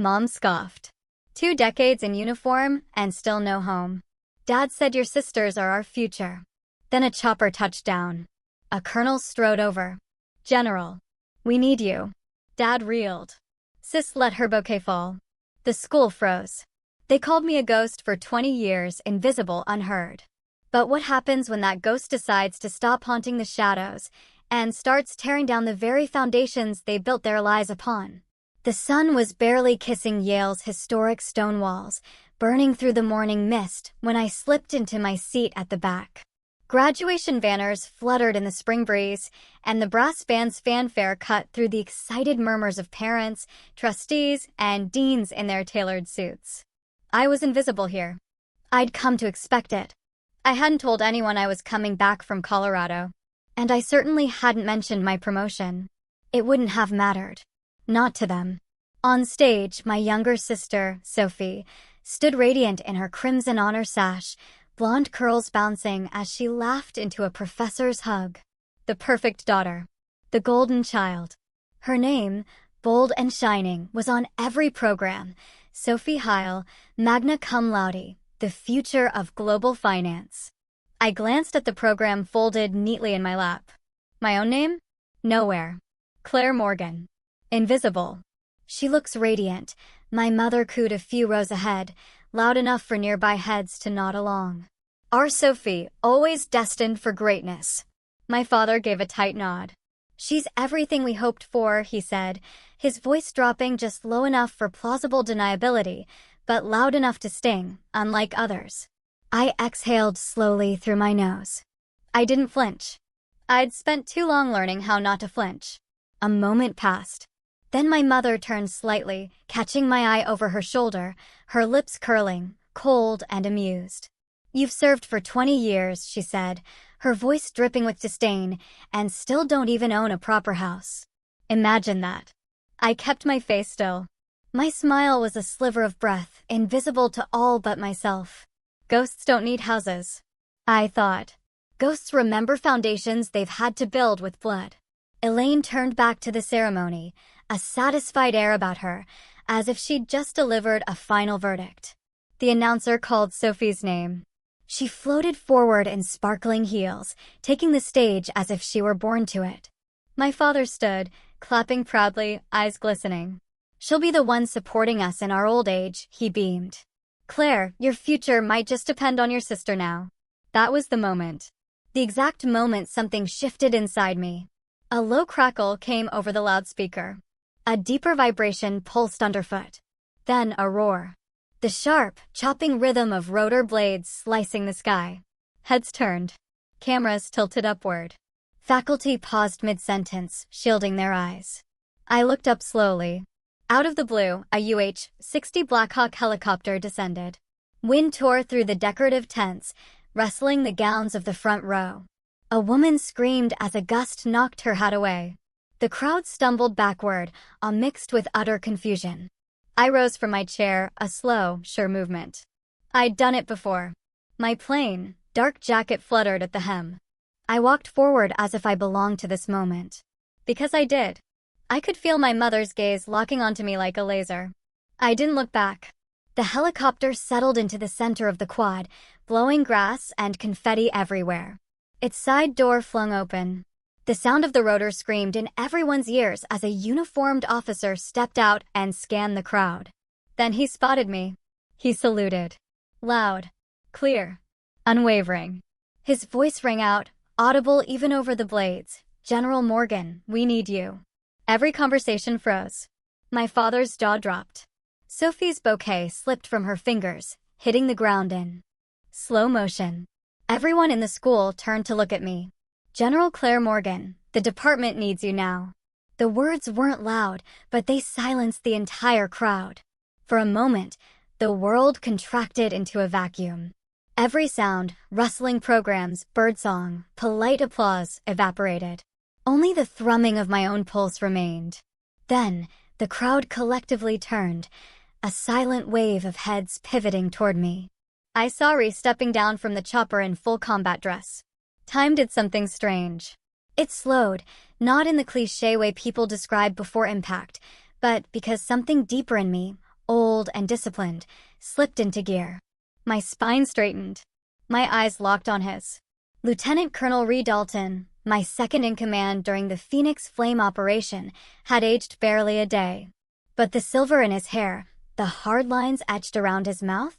Mom scoffed. 2 decades in uniform and still no home. Dad said your sisters are our future. Then a chopper touched down. A colonel strode over. General, we need you. Dad reeled. Sis let her bouquet fall. The school froze. They called me a ghost for 20 years, invisible, unheard. But what happens when that ghost decides to stop haunting the shadows and starts tearing down the very foundations they built their lives upon? The sun was barely kissing Yale's historic stone walls, burning through the morning mist when I slipped into my seat at the back. Graduation banners fluttered in the spring breeze, and the brass band's fanfare cut through the excited murmurs of parents, trustees, and deans in their tailored suits. I was invisible here. I'd come to expect it. I hadn't told anyone I was coming back from Colorado, and I certainly hadn't mentioned my promotion. It wouldn't have mattered. Not to them. On stage, my younger sister, Sophie, stood radiant in her crimson honor sash, blonde curls bouncing as she laughed into a professor's hug. The perfect daughter. The golden child. Her name, bold and shining, was on every program. Sophie Heil, magna cum laude, the future of global finance. I glanced at the program folded neatly in my lap. My own name? Nowhere. Claire Morgan. Invisible. She looks radiant. My mother cooed a few rows ahead, loud enough for nearby heads to nod along. Our Sophie, always destined for greatness. My father gave a tight nod. She's everything we hoped for, he said, his voice dropping just low enough for plausible deniability, but loud enough to sting, unlike others. I exhaled slowly through my nose. I didn't flinch. I'd spent too long learning how not to flinch. A moment passed. Then my mother turned slightly, catching my eye over her shoulder, her lips curling, cold and amused. You've served for 20 years, she said, her voice dripping with disdain, and still don't even own a proper house. Imagine that. I kept my face still. My smile was a sliver of breath, invisible to all but myself. Ghosts don't need houses, I thought. Ghosts remember foundations they've had to build with blood. Elaine turned back to the ceremony, a satisfied air about her, as if she'd just delivered a final verdict. The announcer called Sophie's name. She floated forward in sparkling heels, taking the stage as if she were born to it. My father stood, clapping proudly, eyes glistening. She'll be the one supporting us in our old age, he beamed. Claire, your future might just depend on your sister now. That was the moment. The exact moment something shifted inside me. A low crackle came over the loudspeaker. A deeper vibration pulsed underfoot. Then a roar. The sharp, chopping rhythm of rotor blades slicing the sky. Heads turned. Cameras tilted upward. Faculty paused mid-sentence, shielding their eyes. I looked up slowly. Out of the blue, a UH-60 Blackhawk helicopter descended. Wind tore through the decorative tents, rustling the gowns of the front row. A woman screamed as a gust knocked her hat away. The crowd stumbled backward, mixed with utter confusion. I rose from my chair, a slow, sure movement. I'd done it before. My plain, dark jacket fluttered at the hem. I walked forward as if I belonged to this moment. Because I did. I could feel my mother's gaze locking onto me like a laser. I didn't look back. The helicopter settled into the center of the quad, blowing grass and confetti everywhere. Its side door flung open. The sound of the rotor screamed in everyone's ears as a uniformed officer stepped out and scanned the crowd. Then he spotted me. He saluted. Loud, clear, unwavering. His voice rang out, audible even over the blades. General Morgan, we need you. Every conversation froze. My father's jaw dropped. Sophie's bouquet slipped from her fingers, hitting the ground in slow motion. Everyone in the school turned to look at me. General Claire Morgan, the department needs you now. The words weren't loud, but they silenced the entire crowd. For a moment, the world contracted into a vacuum. Every sound, rustling programs, birdsong, polite applause, evaporated. Only the thrumming of my own pulse remained. Then, the crowd collectively turned, a silent wave of heads pivoting toward me. I saw Ree stepping down from the chopper in full combat dress. Time did something strange. It slowed, not in the cliché way people describe before impact, but because something deeper in me, cold and disciplined, slipped into gear. My spine straightened. My eyes locked on his. Lieutenant Colonel Ree Dalton, my second-in-command during the Phoenix Flame operation, had aged barely a day. But the silver in his hair, the hard lines etched around his mouth,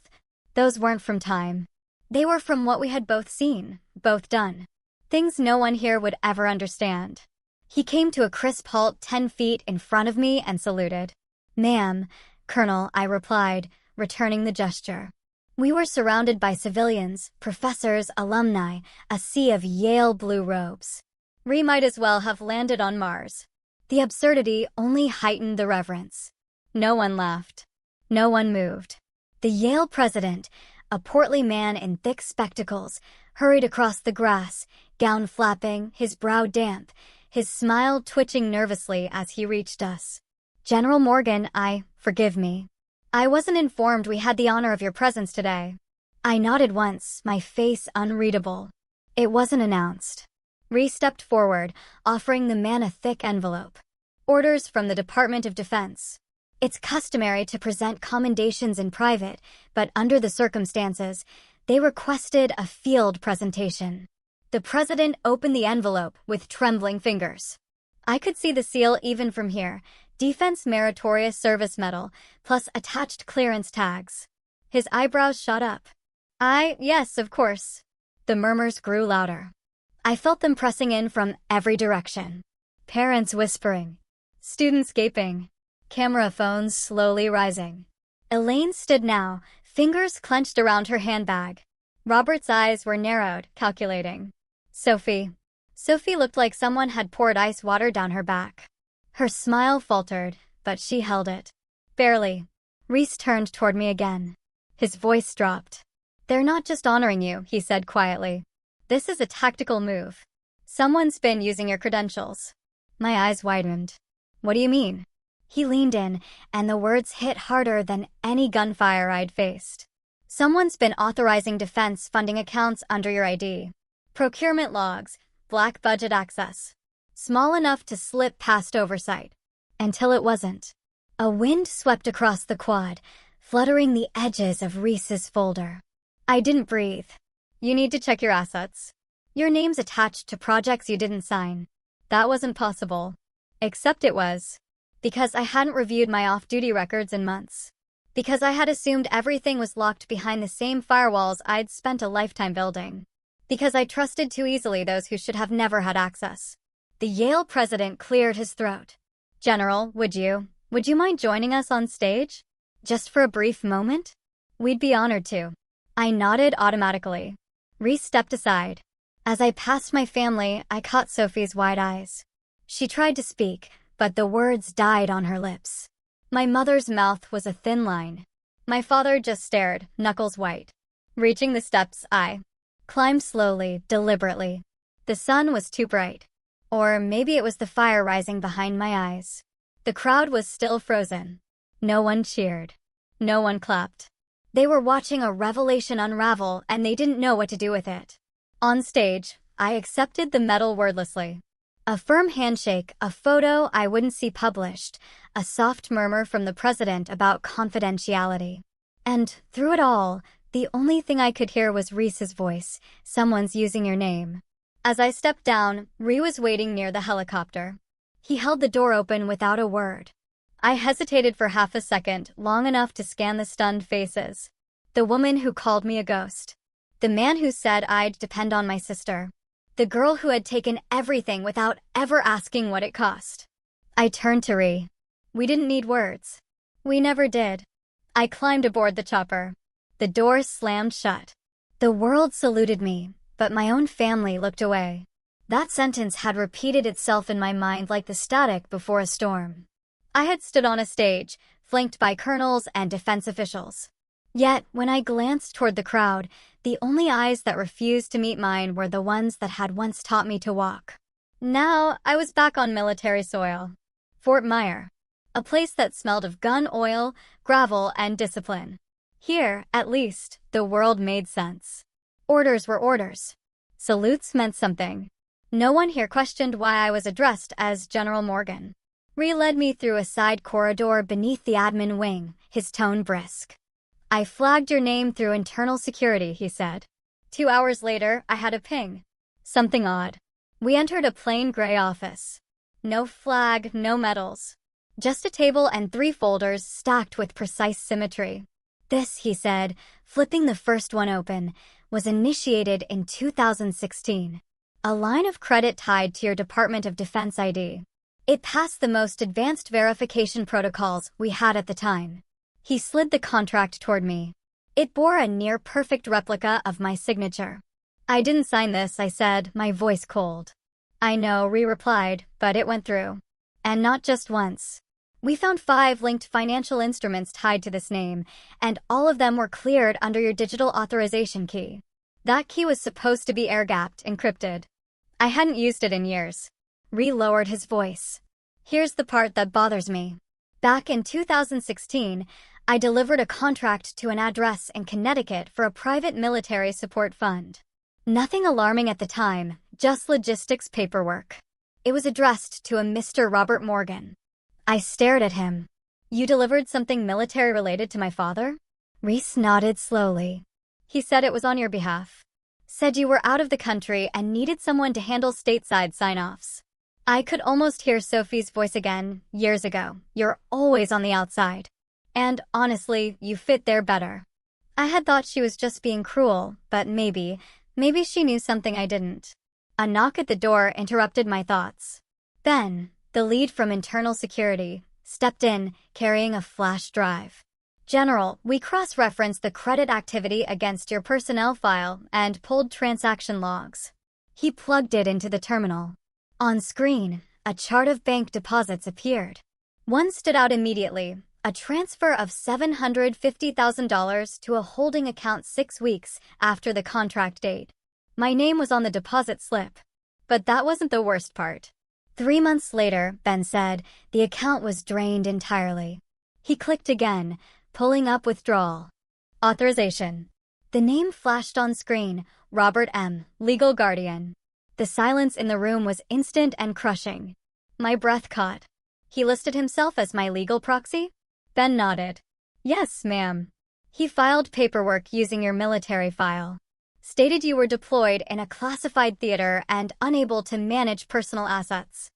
those weren't from time. They were from what we had both seen, both done. Things no one here would ever understand. He came to a crisp halt 10 feet in front of me and saluted. "Ma'am, Colonel," I replied, returning the gesture. We were surrounded by civilians, professors, alumni, a sea of Yale blue robes. Ree might as well have landed on Mars. The absurdity only heightened the reverence. No one laughed. No one moved. The Yale president, a portly man in thick spectacles, hurried across the grass, gown flapping, his brow damp, his smile twitching nervously as he reached us. "General Morgan, forgive me. I wasn't informed we had the honor of your presence today." I nodded once, my face unreadable. It wasn't announced. Ree stepped forward, offering the man a thick envelope. "Orders from the Department of Defense. It's customary to present commendations in private, but under the circumstances, they requested a field presentation." The president opened the envelope with trembling fingers. I could see the seal even from here, Defense Meritorious Service Medal, plus attached clearance tags. His eyebrows shot up. Yes, of course." The murmurs grew louder. I felt them pressing in from every direction. Parents whispering. Students gaping. Camera phones slowly rising. Elaine stood now, fingers clenched around her handbag. Robert's eyes were narrowed, calculating. Sophie. Sophie looked like someone had poured ice water down her back. Her smile faltered, but she held it. Barely. Reese turned toward me again. His voice dropped. "They're not just honoring you," he said quietly. "This is a tactical move. Someone's been using your credentials." My eyes widened. "What do you mean?" He leaned in, and the words hit harder than any gunfire I'd faced. "Someone's been authorizing defense funding accounts under your ID. Procurement logs, black budget access. Small enough to slip past oversight. Until it wasn't." A wind swept across the quad, fluttering the edges of Reese's folder. I didn't breathe. "You need to check your assets. Your name's attached to projects you didn't sign." That wasn't possible. Except it was. Because I hadn't reviewed my off-duty records in months. Because I had assumed everything was locked behind the same firewalls I'd spent a lifetime building. Because I trusted too easily those who should have never had access. The Yale president cleared his throat. "General, would you mind joining us on stage? Just for a brief moment?" "We'd be honored to." I nodded automatically. Reese stepped aside. As I passed my family, I caught Sophie's wide eyes. She tried to speak, but the words died on her lips. My mother's mouth was a thin line. My father just stared, knuckles white. Reaching the steps, I climbed slowly, deliberately. The sun was too bright. Or maybe it was the fire rising behind my eyes. The crowd was still frozen. No one cheered. No one clapped. They were watching a revelation unravel, and they didn't know what to do with it. On stage, I accepted the medal wordlessly. A firm handshake, a photo I wouldn't see published, a soft murmur from the president about confidentiality. And through it all, the only thing I could hear was Reese's voice. "Someone's using your name." As I stepped down, Ree was waiting near the helicopter. He held the door open without a word. I hesitated for half a second, long enough to scan the stunned faces. The woman who called me a ghost. The man who said I'd depend on my sister. The girl who had taken everything without ever asking what it cost. I turned to Ree. We didn't need words. We never did. I climbed aboard the chopper. The door slammed shut. The world saluted me, but my own family looked away. That sentence had repeated itself in my mind like the static before a storm. I had stood on a stage, flanked by colonels and defense officials. Yet, when I glanced toward the crowd, the only eyes that refused to meet mine were the ones that had once taught me to walk. Now, I was back on military soil. Fort Myer. A place that smelled of gun oil, gravel, and discipline. Here, at least, the world made sense. Orders were orders. Salutes meant something. No one here questioned why I was addressed as General Morgan. Ree led me through a side corridor beneath the admin wing, his tone brisk. I flagged your name through internal security, he said. 2 hours later, I had a ping. Something odd. We entered a plain gray office. No flag, no medals. Just a table and 3 folders stacked with precise symmetry. This, he said, flipping the first one open, was initiated in 2016. A line of credit tied to your Department of Defense ID. It passed the most advanced verification protocols we had at the time. He slid the contract toward me. It bore a near-perfect replica of my signature. I didn't sign this, I said, my voice cold. I know, Ree replied, but it went through. And not just once. We found 5 linked financial instruments tied to this name, and all of them were cleared under your digital authorization key. That key was supposed to be air-gapped, encrypted. I hadn't used it in years. Ree lowered his voice. Here's the part that bothers me. Back in 2016, I delivered a contract to an address in Connecticut for a private military support fund. Nothing alarming at the time, just logistics paperwork. It was addressed to a Mr. Robert Morgan. I stared at him. You delivered something military-related to my father? Reese nodded slowly. He said it was on your behalf. Said you were out of the country and needed someone to handle stateside sign-offs. I could almost hear Sophie's voice again, years ago. You're always on the outside. And, honestly, you fit there better. I had thought she was just being cruel, but maybe she knew something I didn't. A knock at the door interrupted my thoughts. Ben, the lead from internal security, stepped in, carrying a flash drive. General, we cross-referenced the credit activity against your personnel file and pulled transaction logs. He plugged it into the terminal. On screen, a chart of bank deposits appeared. One stood out immediately, a transfer of $750,000 to a holding account 6 weeks after the contract date. My name was on the deposit slip. But that wasn't the worst part. 3 months later, Ben said, the account was drained entirely. He clicked again, pulling up withdrawal. Authorization. The name flashed on screen, Robert M., legal guardian. The silence in the room was instant and crushing. My breath caught. He listed himself as my legal proxy? Ben nodded. Yes, ma'am. He filed paperwork using your military file. Stated you were deployed in a classified theater and unable to manage personal assets.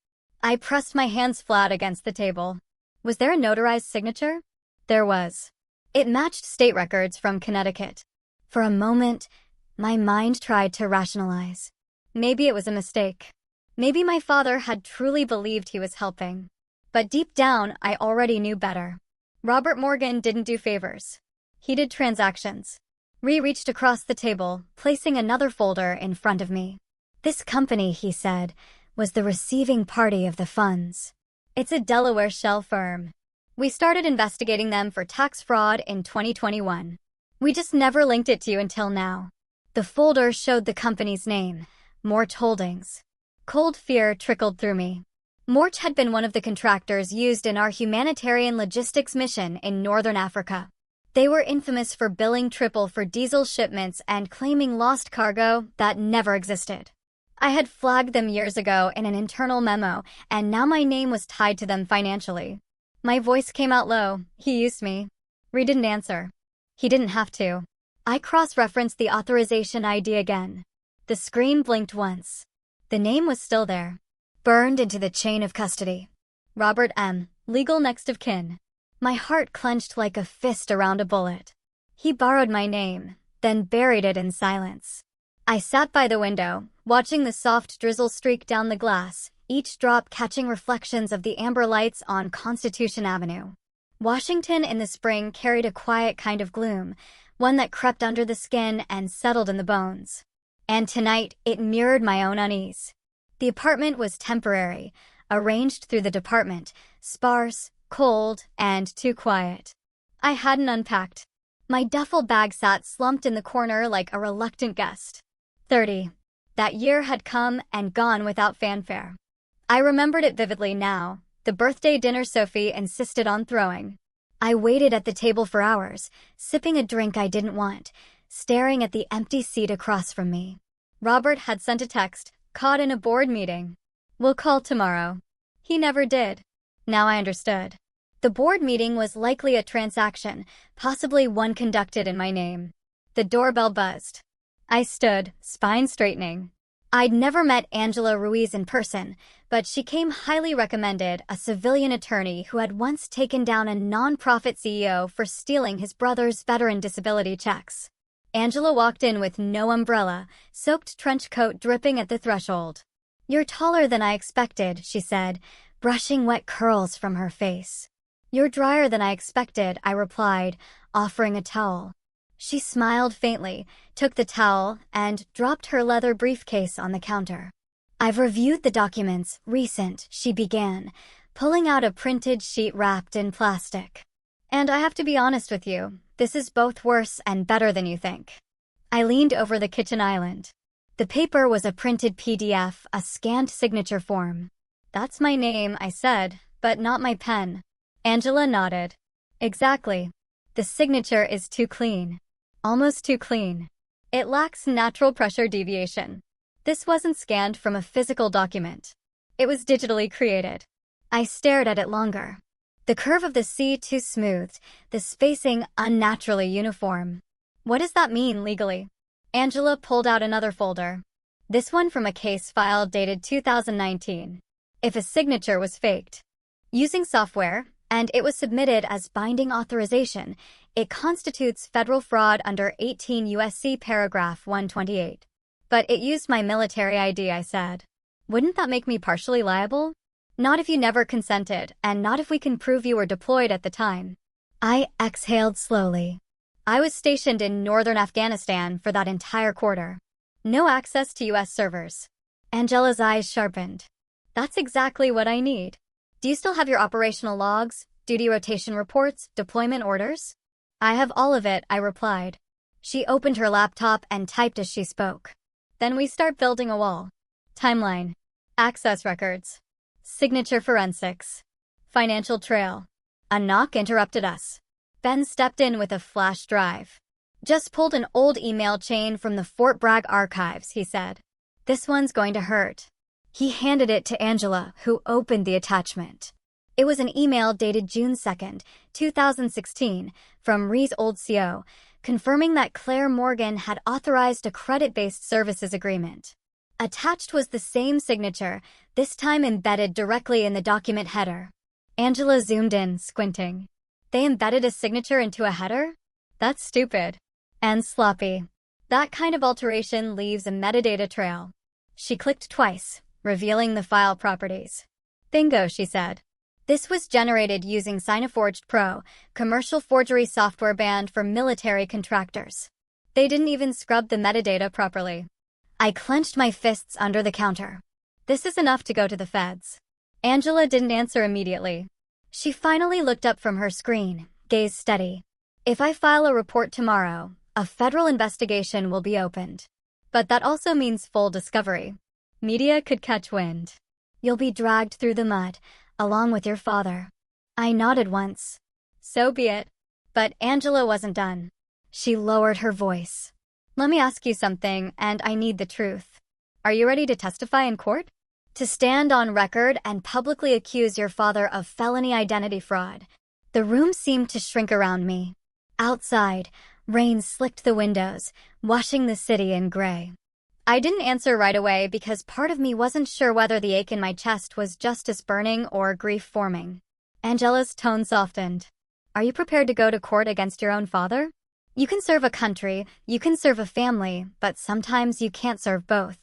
I pressed my hands flat against the table. Was there a notarized signature? There was. It matched state records from Connecticut. For a moment, my mind tried to rationalize. Maybe it was a mistake. Maybe my father had truly believed he was helping. But deep down, I already knew better. Robert Morgan didn't do favors. He did transactions. Ree reached across the table, placing another folder in front of me. This company, he said, was the receiving party of the funds. It's a Delaware shell firm. We started investigating them for tax fraud in 2021. We just never linked it to you until now. The folder showed the company's name, Mort Holdings. Cold fear trickled through me. Mort had been one of the contractors used in our humanitarian logistics mission in Northern Africa. They were infamous for billing triple for diesel shipments and claiming lost cargo that never existed. I had flagged them years ago in an internal memo, and now my name was tied to them financially. My voice came out low. He used me. Ree didn't answer. He didn't have to. I cross-referenced the authorization ID again. The screen blinked once. The name was still there. Burned into the chain of custody. Robert M., legal next of kin. My heart clenched like a fist around a bullet. He borrowed my name, then buried it in silence. I sat by the window, watching the soft drizzle streak down the glass, each drop catching reflections of the amber lights on Constitution Avenue. Washington in the spring carried a quiet kind of gloom, one that crept under the skin and settled in the bones. And tonight, it mirrored my own unease. The apartment was temporary, arranged through the department, sparse, cold, and too quiet. I hadn't unpacked. My duffel bag sat slumped in the corner like a reluctant guest. 30. That year had come and gone without fanfare. I remembered it vividly now, the birthday dinner Sophie insisted on throwing. I waited at the table for hours, sipping a drink I didn't want, staring at the empty seat across from me. Robert had sent a text, caught in a board meeting. We'll call tomorrow. He never did. Now I understood. The board meeting was likely a transaction, possibly one conducted in my name. The doorbell buzzed. I stood, spine straightening. I'd never met Angela Ruiz in person, but she came highly recommended, a civilian attorney who had once taken down a non-profit CEO for stealing his brother's veteran disability checks. Angela walked in with no umbrella, soaked trench coat dripping at the threshold. "You're taller than I expected," she said, brushing wet curls from her face. "You're drier than I expected," I replied, offering a towel. She smiled faintly, took the towel, and dropped her leather briefcase on the counter. "I've reviewed the documents, recent," she began, pulling out a printed sheet wrapped in plastic. "And I have to be honest with you, this is both worse and better than you think." I leaned over the kitchen island. The paper was a printed PDF, a scanned signature form. "That's my name," I said, "but not my pen." Angela nodded. "Exactly. The signature is too clean. Almost too clean. It lacks natural pressure deviation. This wasn't scanned from a physical document. It was digitally created." I stared at it longer. The curve of the C too smoothed, the spacing unnaturally uniform. "What does that mean legally?" Angela pulled out another folder. This one from a case file dated 2019. If a signature was faked using software, and it was submitted as binding authorization, it constitutes federal fraud under 18 U.S.C. paragraph 128. "But it used my military ID," I said. "Wouldn't that make me partially liable?" "Not if you never consented, and not if we can prove you were deployed at the time." I exhaled slowly. I was stationed in northern Afghanistan for that entire quarter. No access to U.S. servers. Angela's eyes sharpened. "That's exactly what I need. Do you still have your operational logs, duty rotation reports, deployment orders?" "I have all of it," I replied. She opened her laptop and typed as she spoke. "Then we start building a wall. Timeline. Access records. Signature forensics. Financial trail." A knock interrupted us. Ben stepped in with a flash drive. "Just pulled an old email chain from the Fort Bragg archives," he said. "This one's going to hurt." He handed it to Angela, who opened the attachment. It was an email dated June 2nd, 2016, from Rhee's old CO, confirming that Claire Morgan had authorized a credit-based services agreement. Attached was the same signature, this time embedded directly in the document header. Angela zoomed in, squinting. "They embedded a signature into a header? That's stupid. And sloppy. That kind of alteration leaves a metadata trail." She clicked twice, revealing the file properties. "Bingo," she said. This was generated using Signaforged Pro, commercial forgery software banned for military contractors. They didn't even scrub the metadata properly. I clenched my fists under the counter. This is enough to go to the feds. Angela didn't answer immediately. She finally looked up from her screen, gaze steady. "If I file a report tomorrow, a federal investigation will be opened. But that also means full discovery. Media could catch wind. You'll be dragged through the mud, along with your father." I nodded once. "So be it." But Angela wasn't done. She lowered her voice. "Let me ask you something, and I need the truth. Are you ready to testify in court? To stand on record and publicly accuse your father of felony identity fraud?" The room seemed to shrink around me. Outside, rain slicked the windows, washing the city in gray. I didn't answer right away because part of me wasn't sure whether the ache in my chest was justice burning or grief forming. Angela's tone softened. "Are you prepared to go to court against your own father? You can serve a country, you can serve a family, but sometimes you can't serve both."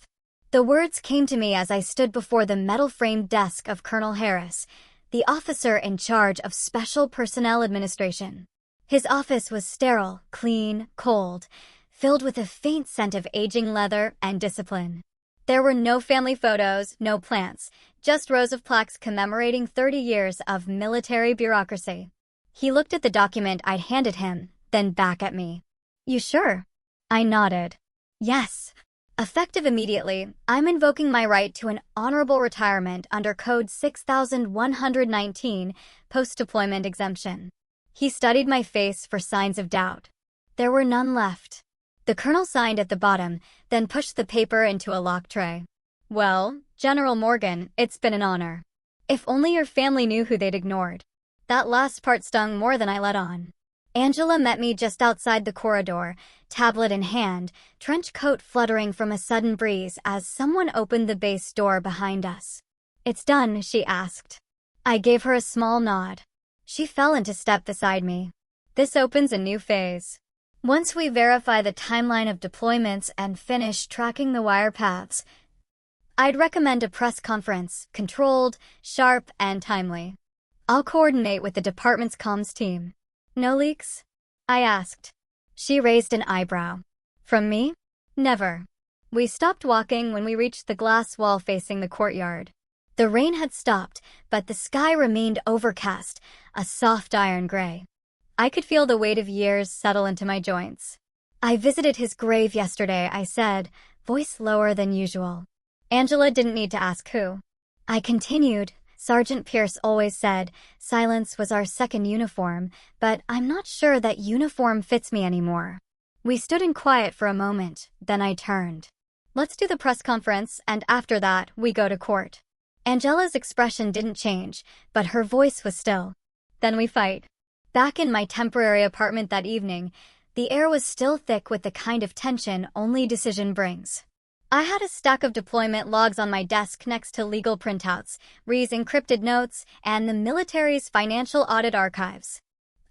The words came to me as I stood before the metal-framed desk of Colonel Harris, the officer in charge of Special Personnel Administration. His office was sterile, clean, cold, filled with a faint scent of aging leather and discipline. There were no family photos, no plants, just rows of plaques commemorating 30 years of military bureaucracy. He looked at the document I'd handed him, then back at me. "You sure?" I nodded. "Yes. Effective immediately, I'm invoking my right to an honorable retirement under Code 6119, post-deployment exemption." He studied my face for signs of doubt. There were none left. The colonel signed at the bottom, then pushed the paper into a lock tray. "Well, General Morgan, it's been an honor." If only your family knew who they'd ignored. That last part stung more than I let on. Angela met me just outside the corridor, tablet in hand, trench coat fluttering from a sudden breeze as someone opened the base door behind us. "It's done," she asked. I gave her a small nod. She fell into step beside me. "This opens a new phase. Once we verify the timeline of deployments and finish tracking the wire paths, I'd recommend a press conference, controlled, sharp, and timely. I'll coordinate with the department's comms team." "No leaks?" I asked. She raised an eyebrow. "From me? Never." We stopped walking when we reached the glass wall facing the courtyard. The rain had stopped, but the sky remained overcast, a soft iron gray. I could feel the weight of years settle into my joints. "I visited his grave yesterday," I said, voice lower than usual. Angela didn't need to ask who. I continued. "Sergeant Pierce always said silence was our second uniform, but I'm not sure that uniform fits me anymore." We stood in quiet for a moment, then I turned. "Let's do the press conference, and after that, we go to court." Angela's expression didn't change, but her voice was still. "Then we fight." Back in my temporary apartment that evening, the air was still thick with the kind of tension only decision brings. I had a stack of deployment logs on my desk next to legal printouts, Rhee's encrypted notes, and the military's financial audit archives.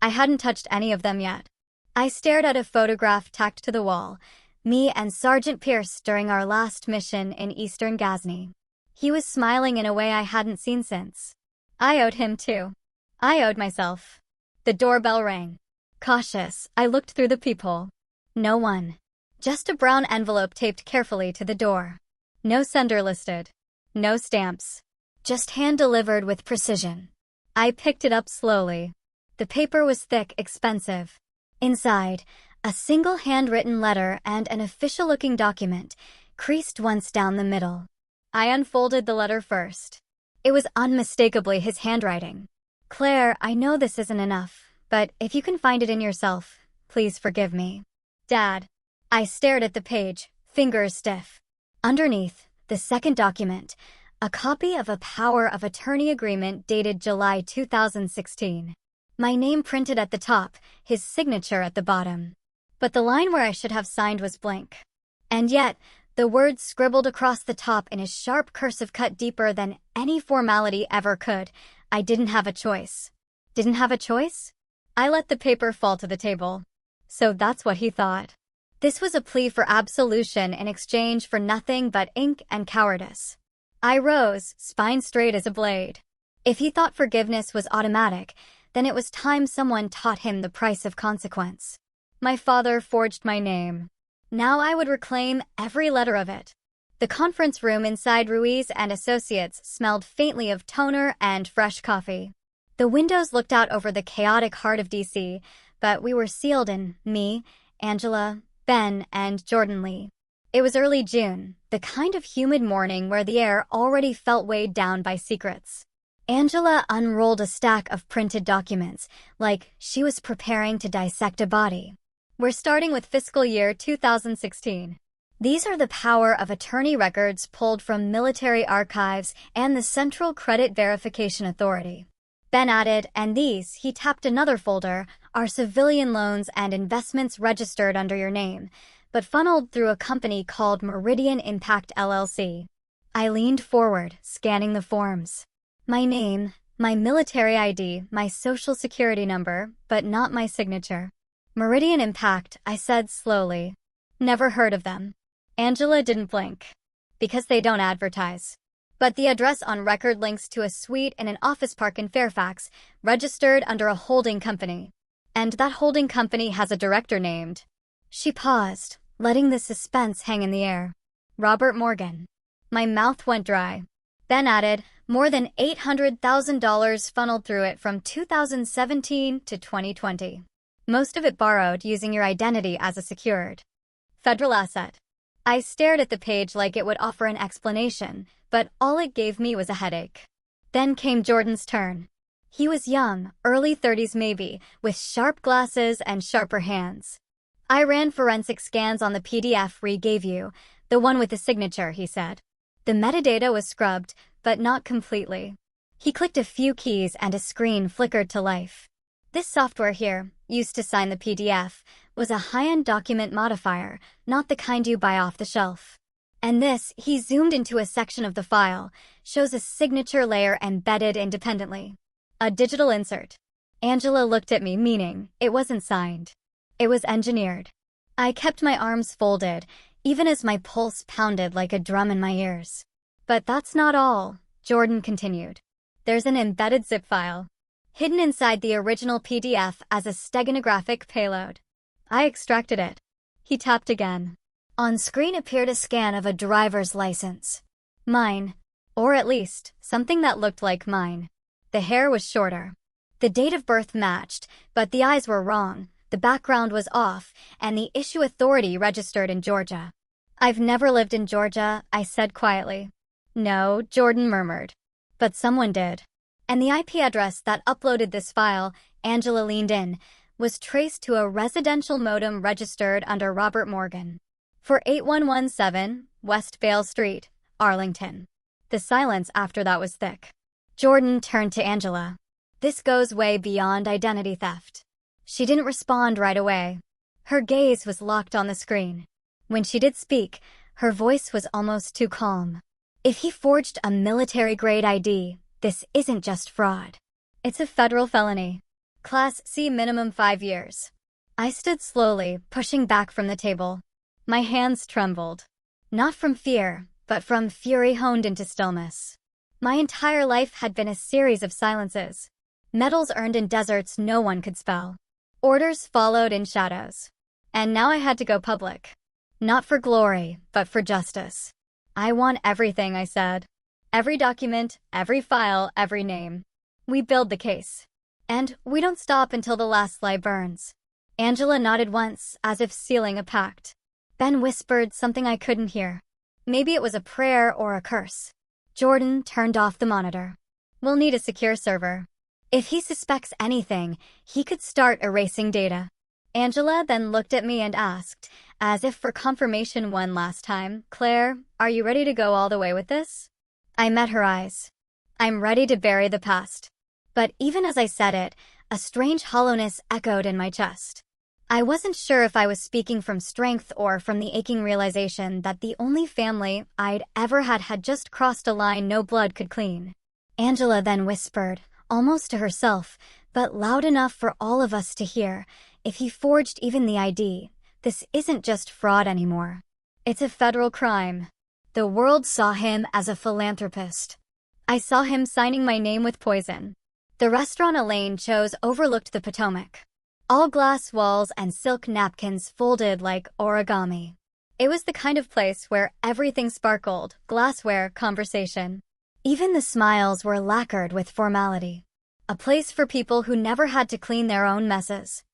I hadn't touched any of them yet. I stared at a photograph tacked to the wall, me and Sergeant Pierce during our last mission in eastern Ghazni. He was smiling in a way I hadn't seen since. I owed him too. I owed myself. The doorbell rang. Cautious, I looked through the peephole. No one. Just a brown envelope taped carefully to the door. No sender listed. No stamps. Just hand-delivered with precision. I picked it up slowly. The paper was thick, expensive. Inside, a single handwritten letter and an official-looking document, creased once down the middle. I unfolded the letter first. It was unmistakably his handwriting. "Claire, I know this isn't enough, but if you can find it in yourself, please forgive me. Dad." I stared at the page, fingers stiff. Underneath, the second document, a copy of a power of attorney agreement dated July 2016. My name printed at the top, his signature at the bottom. But the line where I should have signed was blank. And yet, the words scribbled across the top in a sharp cursive cut deeper than any formality ever could. I didn't have a choice. Didn't have a choice? I let the paper fall to the table. So that's what he thought. This was a plea for absolution in exchange for nothing but ink and cowardice. I rose, spine straight as a blade. If he thought forgiveness was automatic, then it was time someone taught him the price of consequence. My father forged my name. Now I would reclaim every letter of it. The conference room inside Ruiz and Associates smelled faintly of toner and fresh coffee. The windows looked out over the chaotic heart of DC, but we were sealed in, me, Angela, Ben, and Jordan Lee. It was early June, the kind of humid morning where the air already felt weighed down by secrets. Angela unrolled a stack of printed documents, like she was preparing to dissect a body. "We're starting with fiscal year 2016. These are the power of attorney records pulled from military archives and the Central Credit Verification Authority." Ben added, "And these," he tapped another folder, "are civilian loans and investments registered under your name, but funneled through a company called Meridian Impact LLC. I leaned forward, scanning the forms. My name, my military ID, my social security number, but not my signature. "Meridian Impact," I said slowly. "Never heard of them." Angela didn't blink. "Because they don't advertise. But the address on record links to a suite in an office park in Fairfax, registered under a holding company. And that holding company has a director named." She paused, letting the suspense hang in the air. "Robert Morgan." My mouth went dry. Ben added, "More than $800,000 funneled through it from 2017 to 2020. Most of it borrowed using your identity as a secured federal asset." I stared at the page like it would offer an explanation, but all it gave me was a headache. Then came Jordan's turn. He was young, early 30s maybe, with sharp glasses and sharper hands. "I ran forensic scans on the PDF Rhee gave you, the one with the signature," he said. "The metadata was scrubbed, but not completely." He clicked a few keys and a screen flickered to life. This software here, used to sign the PDF, was a high-end document modifier, not the kind you buy off the shelf. And this, he zoomed into a section of the file, shows a signature layer embedded independently. A digital insert. Angela looked at me, meaning it wasn't signed. It was engineered. I kept my arms folded, even as my pulse pounded like a drum in my ears. But that's not all, Jordan continued. There's an embedded zip file, hidden inside the original PDF as a steganographic payload. I extracted it. He tapped again. On screen appeared a scan of a driver's license. Mine. Or at least, something that looked like mine. The hair was shorter. The date of birth matched, but the eyes were wrong, the background was off, and the issue authority registered in Georgia. I've never lived in Georgia, I said quietly. No, Jordan murmured. But someone did. And the IP address that uploaded this file, Angela leaned in, was traced to a residential modem registered under Robert Morgan. For 8117 West Bale Street, Arlington. The silence after that was thick. Jordan turned to Angela. This goes way beyond identity theft. She didn't respond right away. Her gaze was locked on the screen. When she did speak, her voice was almost too calm. If he forged a military-grade ID, this isn't just fraud. It's a federal felony. Class C, minimum 5 years. I stood slowly, pushing back from the table. My hands trembled. Not from fear, but from fury honed into stillness. My entire life had been a series of silences. Medals earned in deserts no one could spell. Orders followed in shadows. And now I had to go public. Not for glory, but for justice. I want everything, I said. Every document, every file, every name. We build the case. And we don't stop until the last lie burns. Angela nodded once, as if sealing a pact. Ben whispered something I couldn't hear. Maybe it was a prayer or a curse. Jordan turned off the monitor. We'll need a secure server. If he suspects anything, he could start erasing data. Angela then looked at me and asked, as if for confirmation one last time, Claire, are you ready to go all the way with this? I met her eyes. I'm ready to bury the past. But even as I said it, a strange hollowness echoed in my chest. I wasn't sure if I was speaking from strength or from the aching realization that the only family I'd ever had just crossed a line no blood could clean. Angela then whispered, almost to herself, but loud enough for all of us to hear, if he forged even the ID, this isn't just fraud anymore. It's a federal crime. The world saw him as a philanthropist. I saw him signing my name with poison. The restaurant Elaine chose overlooked the Potomac. All glass walls and silk napkins folded like origami. It was the kind of place where everything sparkled, glassware, conversation. Even the smiles were lacquered with formality. A place for people who never had to clean their own messes.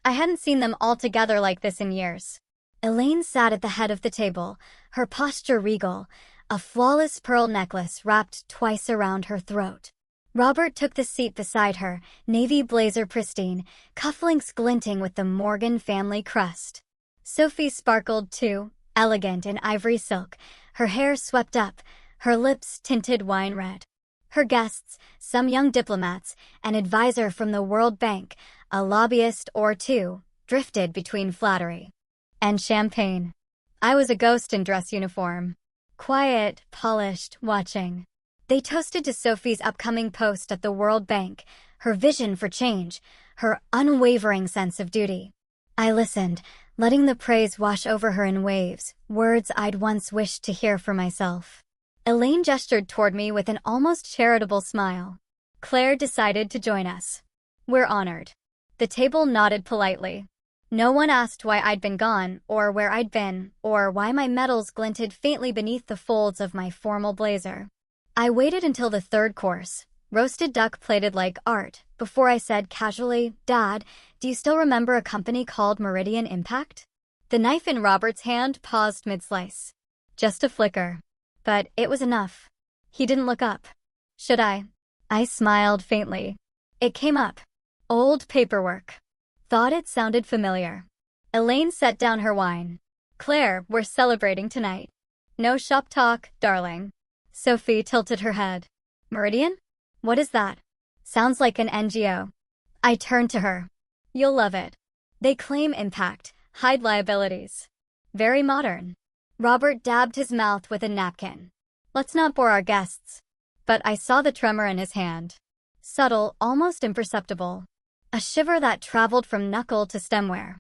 I hadn't seen them all together like this in years. Elaine sat at the head of the table, her posture regal, a flawless pearl necklace wrapped twice around her throat. Robert took the seat beside her, navy blazer pristine, cufflinks glinting with the Morgan family crest. Sophie sparkled too, elegant in ivory silk, her hair swept up, her lips tinted wine red. Her guests, some young diplomats, an advisor from the World Bank, a lobbyist or two, drifted between flattery and champagne. I was a ghost in dress uniform. Quiet, polished, watching. They toasted to Sophie's upcoming post at the World Bank, her vision for change, her unwavering sense of duty. I listened, letting the praise wash over her in waves, words I'd once wished to hear for myself. Elaine gestured toward me with an almost charitable smile. Claire decided to join us. We're honored. The table nodded politely. No one asked why I'd been gone, or where I'd been, or why my medals glinted faintly beneath the folds of my formal blazer. I waited until the third course, roasted duck plated like art, before I said casually, Dad, do you still remember a company called Meridian Impact? The knife in Robert's hand paused mid-slice. Just a flicker. But it was enough. He didn't look up. Should I? I smiled faintly. It came up. Old paperwork. Thought it sounded familiar. Elaine set down her wine. Claire, we're celebrating tonight. No shop talk, darling. Sophie tilted her head. Meridian? What is that? Sounds like an NGO. I turned to her. You'll love it. They claim impact, hide liabilities. Very modern. Robert dabbed his mouth with a napkin. Let's not bore our guests. But I saw the tremor in his hand. Subtle, almost imperceptible. A shiver that traveled from knuckle to stemware.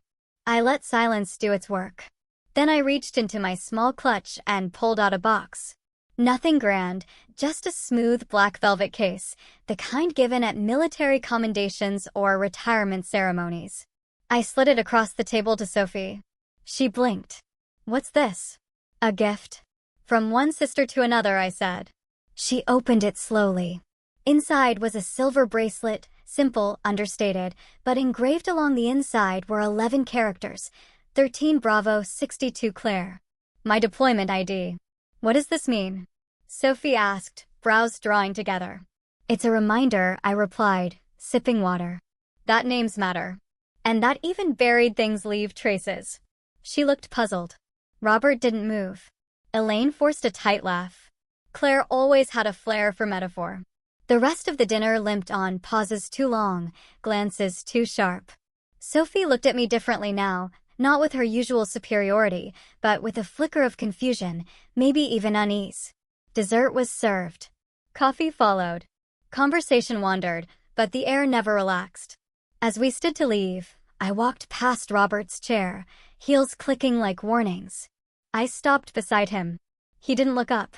I let silence do its work. Then I reached into my small clutch and pulled out a box. Nothing grand, just a smooth black velvet case, the kind given at military commendations or retirement ceremonies. I slid it across the table to Sophie. She blinked. What's this? A gift. From one sister to another, I said. She opened it slowly. Inside was a silver bracelet, simple, understated, but engraved along the inside were 11 characters. 13 Bravo, 62 Claire. My deployment ID. What does this mean? Sophie asked, brows drawing together. It's a reminder, I replied, sipping water. That names matter. And that even buried things leave traces. She looked puzzled. Robert didn't move. Elaine forced a tight laugh. Claire always had a flair for metaphor. The rest of the dinner limped on, pauses too long, glances too sharp. Sophie looked at me differently now, not with her usual superiority, but with a flicker of confusion, maybe even unease. Dessert was served. Coffee followed. Conversation wandered, but the air never relaxed. As we stood to leave, I walked past Robert's chair, heels clicking like warnings. I stopped beside him. He didn't look up.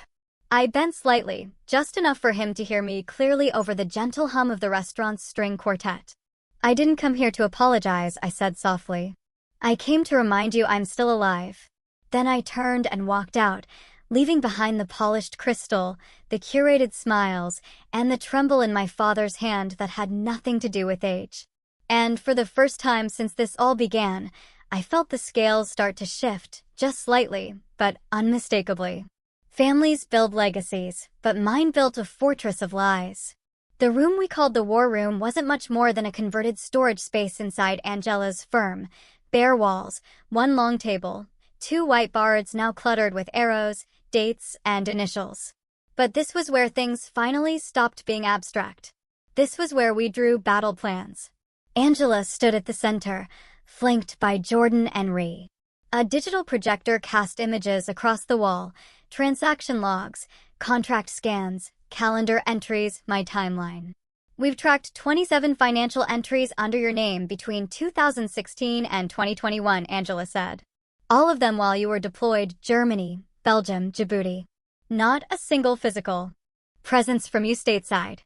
I bent slightly, just enough for him to hear me clearly over the gentle hum of the restaurant's string quartet. I didn't come here to apologize, I said softly. I came to remind you I'm still alive. Then I turned and walked out, leaving behind the polished crystal, the curated smiles, and the tremble in my father's hand that had nothing to do with age. And for the first time since this all began, I felt the scales start to shift, just slightly, but unmistakably. Families build legacies, but mine built a fortress of lies. The room we called the war room wasn't much more than a converted storage space inside Angela's firm. Bare walls, one long table, 2 whiteboards now cluttered with arrows, dates, and initials. But this was where things finally stopped being abstract. This was where we drew battle plans. Angela stood at the center, flanked by Jordan and Ree. A digital projector cast images across the wall, transaction logs, contract scans, calendar entries, my timeline. We've tracked 27 financial entries under your name between 2016 and 2021, Angela said. All of them while you were deployed Germany, Belgium, Djibouti. Not a single physical presence from you stateside.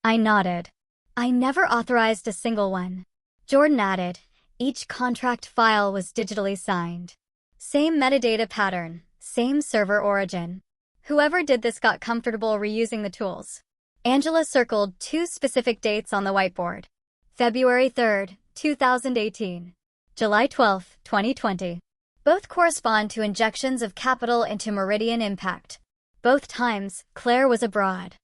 I nodded. I never authorized a single one. Jordan added, each contract file was digitally signed. Same metadata pattern, same server origin. Whoever did this got comfortable reusing the tools. Angela circled 2 specific dates on the whiteboard. February 3rd, 2018. July 12th, 2020. Both correspond to injections of capital into Meridian Impact. Both times, Claire was abroad.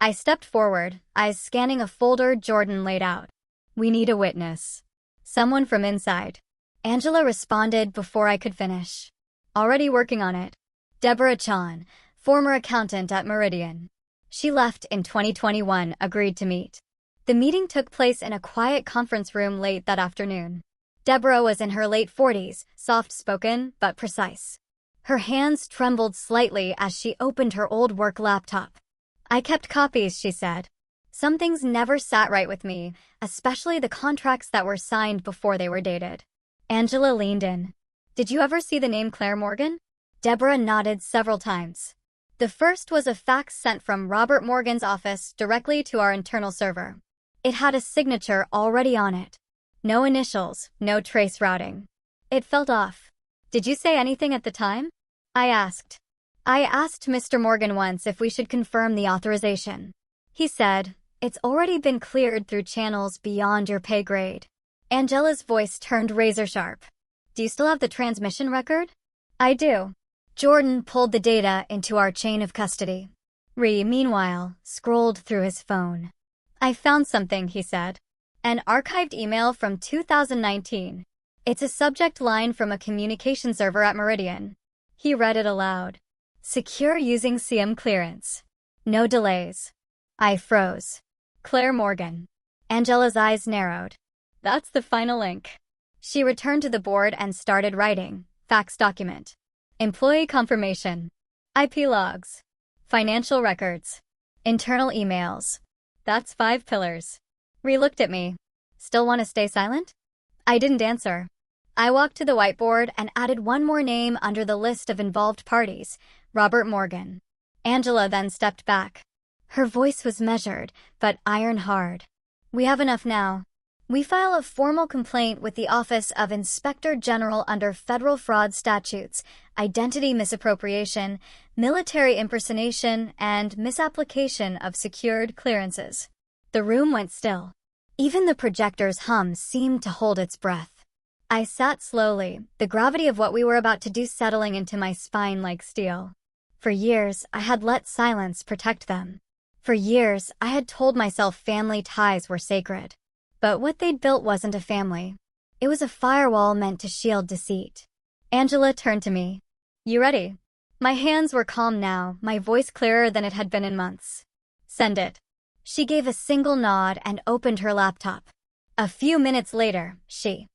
I stepped forward, eyes scanning a folder Jordan laid out. We need a witness. Someone from inside. Angela responded before I could finish. Already working on it. Deborah Chan, former accountant at Meridian. She left in 2021, agreed to meet. The meeting took place in a quiet conference room late that afternoon. Deborah was in her late 40s, soft-spoken but precise. Her hands trembled slightly as she opened her old work laptop. I kept copies, she said. Some things never sat right with me, especially the contracts that were signed before they were dated. Angela leaned in. Did you ever see the name Claire Morgan? Deborah nodded several times. The first was a fax sent from Robert Morgan's office directly to our internal server. It had a signature already on it. No initials, no trace routing. It felt off. Did you say anything at the time? I asked. I asked Mr. Morgan once if we should confirm the authorization. He said, it's already been cleared through channels beyond your pay grade. Angela's voice turned razor sharp. Do you still have the transmission record? I do. Jordan pulled the data into our chain of custody. Ree, meanwhile, scrolled through his phone. I found something, he said. An archived email from 2019. It's a subject line from a communication server at Meridian. He read it aloud. Secure using CM clearance. No delays. I froze. Claire Morgan. Angela's eyes narrowed. That's the final link. She returned to the board and started writing. Fax document. Employee confirmation. IP logs. Financial records. Internal emails. That's 5 pillars. Ree looked at me. Still want to stay silent? I didn't answer. I walked to the whiteboard and added one more name under the list of involved parties, Robert Morgan. Angela then stepped back. Her voice was measured, but iron hard. We have enough now. We file a formal complaint with the Office of Inspector General under federal fraud statutes, identity misappropriation, military impersonation, and misapplication of secured clearances. The room went still. Even the projector's hum seemed to hold its breath. I sat slowly, the gravity of what we were about to do settling into my spine like steel. For years, I had let silence protect them. For years, I had told myself family ties were sacred. But what they'd built wasn't a family. It was a firewall meant to shield deceit. Angela turned to me. You ready? My hands were calm now, my voice clearer than it had been in months. Send it. She gave a single nod and opened her laptop. A few minutes later, she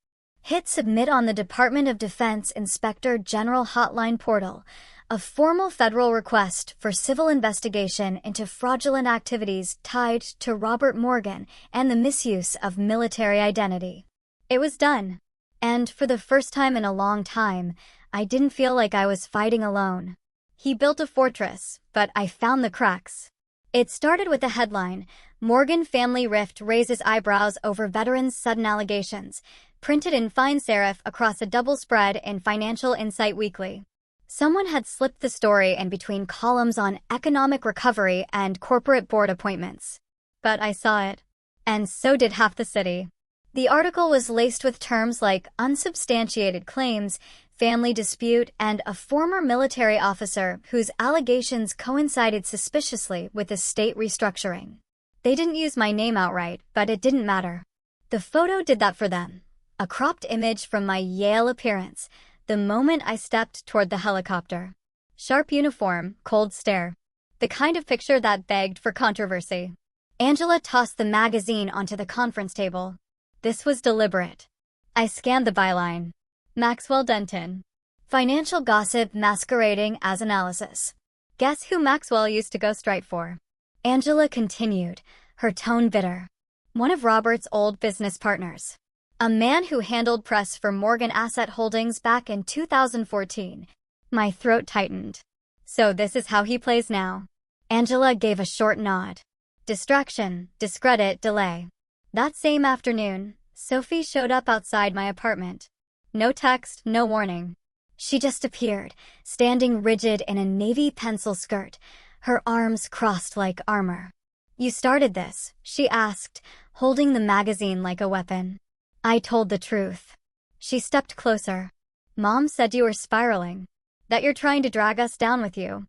hit submit on the Department of Defense Inspector General Hotline portal, a formal federal request for civil investigation into fraudulent activities tied to Robert Morgan and the misuse of military identity. It was done. And for the first time in a long time, I didn't feel like I was fighting alone. He built a fortress, but I found the cracks. It started with a headline, Morgan Family Rift Raises Eyebrows Over Veterans' Sudden Allegations, printed in fine serif across a double spread in Financial Insight Weekly. Someone had slipped the story in between columns on economic recovery and corporate board appointments. But I saw it. And so did half the city. The article was laced with terms like unsubstantiated claims, family dispute, and a former military officer whose allegations coincided suspiciously with the state restructuring. They didn't use my name outright, but it didn't matter. The photo did that for them. A cropped image from my Yale appearance, the moment I stepped toward the helicopter. Sharp uniform, cold stare. The kind of picture that begged for controversy. Angela tossed the magazine onto the conference table. This was deliberate. I scanned the byline. Maxwell Denton. Financial gossip masquerading as analysis. Guess who Maxwell used to ghostwrite for? Angela continued, her tone bitter. One of Robert's old business partners. A man who handled press for Morgan Asset Holdings back in 2014. My throat tightened. So this is how he plays now. Angela gave a short nod. Distraction, discredit, delay. That same afternoon, Sophie showed up outside my apartment. No text, no warning. She just appeared, standing rigid in a navy pencil skirt, her arms crossed like armor. You started this, she asked, holding the magazine like a weapon. I told the truth. She stepped closer. Mom said you were spiraling. That you're trying to drag us down with you.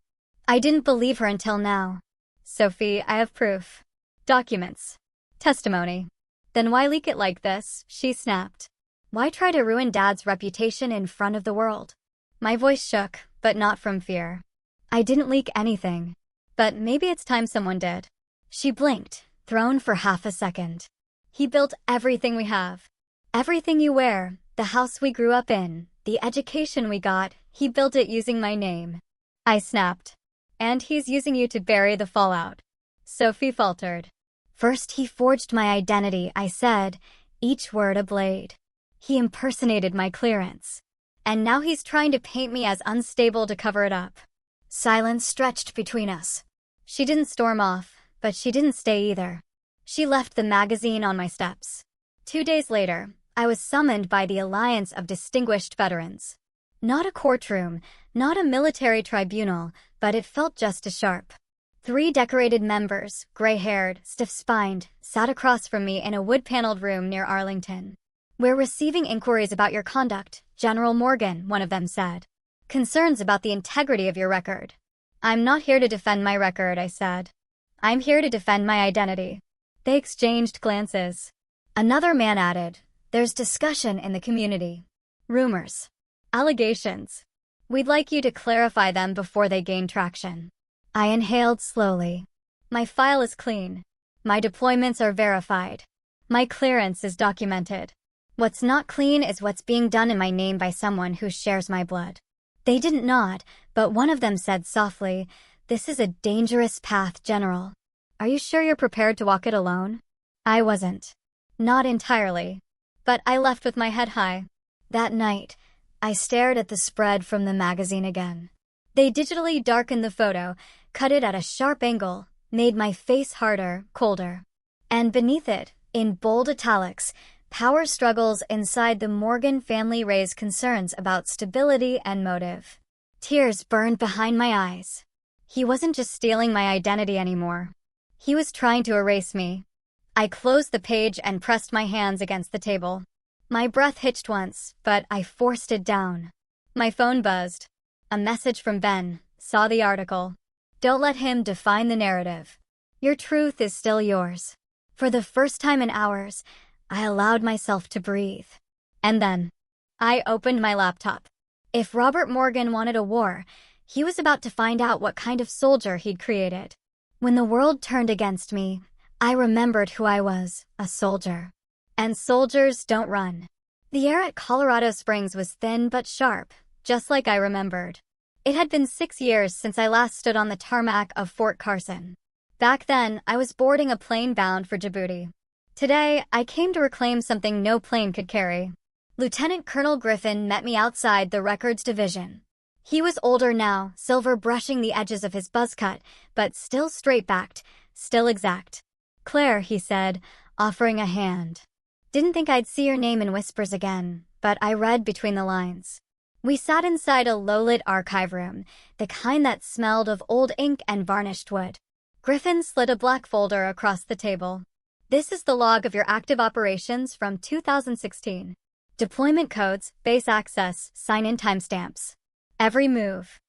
I didn't believe her until now. Sophie, I have proof. Documents. Testimony. Then why leak it like this? She snapped. Why try to ruin Dad's reputation in front of the world? My voice shook, but not from fear. I didn't leak anything. But maybe it's time someone did. She blinked, thrown for half a second. He built everything we have. Everything you wear, the house we grew up in, the education we got, he built it using my name. I snapped. And he's using you to bury the fallout. Sophie faltered. First he forged my identity, I said, each word a blade. He impersonated my clearance. And now he's trying to paint me as unstable to cover it up. Silence stretched between us. She didn't storm off, but she didn't stay either. She left the magazine on my steps. 2 days later, I was summoned by the Alliance of Distinguished Veterans. Not a courtroom, not a military tribunal, but it felt just as sharp. 3 decorated members, gray-haired, stiff-spined, sat across from me in a wood-paneled room near Arlington. We're receiving inquiries about your conduct, General Morgan, one of them said. Concerns about the integrity of your record. I'm not here to defend my record, I said. I'm here to defend my identity. They exchanged glances. Another man added, there's discussion in the community. Rumors. Allegations. We'd like you to clarify them before they gain traction. I inhaled slowly. My file is clean. My deployments are verified. My clearance is documented. What's not clean is what's being done in my name by someone who shares my blood. They didn't nod, but one of them said softly, "This is a dangerous path, General. Are you sure you're prepared to walk it alone?" I wasn't. Not entirely. But I left with my head high. That night, I stared at the spread from the magazine again. They digitally darkened the photo, cut it at a sharp angle, made my face harder, colder. And beneath it, in bold italics, power struggles inside the Morgan family raised concerns about stability and motive. Tears burned behind my eyes. He wasn't just stealing my identity anymore. He was trying to erase me. I closed the page and pressed my hands against the table. My breath hitched once, but I forced it down. My phone buzzed. A message from Ben. Saw the article. Don't let him define the narrative. Your truth is still yours. For the first time in hours, I allowed myself to breathe. And then, I opened my laptop. If Robert Morgan wanted a war, he was about to find out what kind of soldier he'd created. When the world turned against me, I remembered who I was, a soldier. And soldiers don't run. The air at Colorado Springs was thin but sharp, just like I remembered. It had been 6 years since I last stood on the tarmac of Fort Carson. Back then, I was boarding a plane bound for Djibouti. Today, I came to reclaim something no plane could carry. Lieutenant Colonel Griffin met me outside the Records Division. He was older now, silver brushing the edges of his buzz cut, but still straight-backed, still exact. "Claire," he said, offering a hand. "Didn't think I'd see your name in whispers again, but I read between the lines." We sat inside a low-lit archive room, the kind that smelled of old ink and varnished wood. Griffin slid a black folder across the table. "This is the log of your active operations from 2016. Deployment codes, base access, sign-in timestamps. Every move."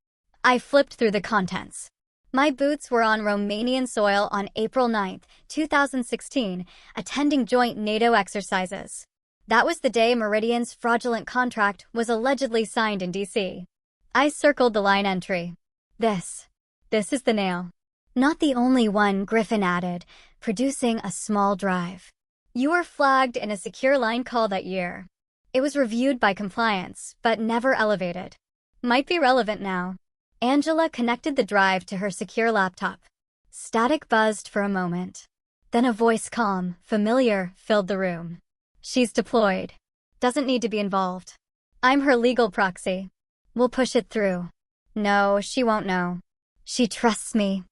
I flipped through the contents. My boots were on Romanian soil on April 9, 2016, attending joint NATO exercises. That was the day Meridian's fraudulent contract was allegedly signed in D.C. I circled the line entry. This is the nail. Not the only one, Griffin added, producing a small drive. "You were flagged in a secure line call that year. It was reviewed by compliance, but never elevated. Might be relevant now." Angela connected the drive to her secure laptop. Static buzzed for a moment. Then a voice calm, familiar, filled the room. "She's deployed. Doesn't need to be involved. I'm her legal proxy. We'll push it through." "No, she won't know. She trusts me.